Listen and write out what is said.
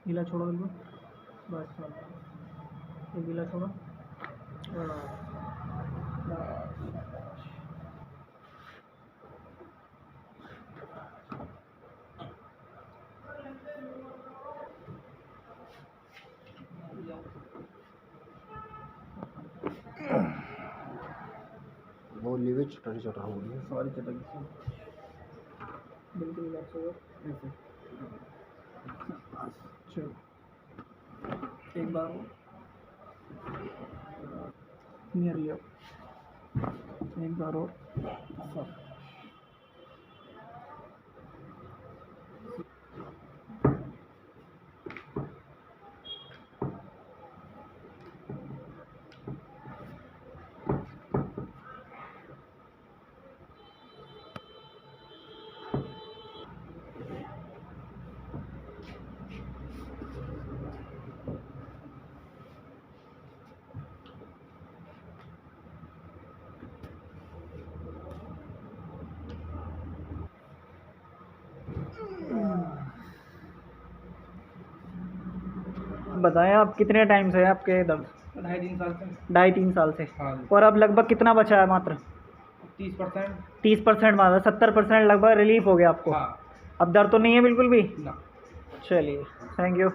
गीला छोड़ो बिल्कुल, बस ये गीला छोड़ो। वो लिवे चटनी चट रहा हूँ, सॉरी चटनी बिल्कुल ऐसे चलो एक बार नियर एक बार और बताएं आप कितने टाइम से है आपके दर्द? 2.5-3 साल से। 2.5-3 साल से। हाँ। और अब लगभग कितना बचा है? मात्र 30%। 30% मात्र, 70% लगभग रिलीफ हो गया आपको। हाँ। अब दर्द तो नहीं है बिल्कुल भी? ना। चलिए, थैंक यू।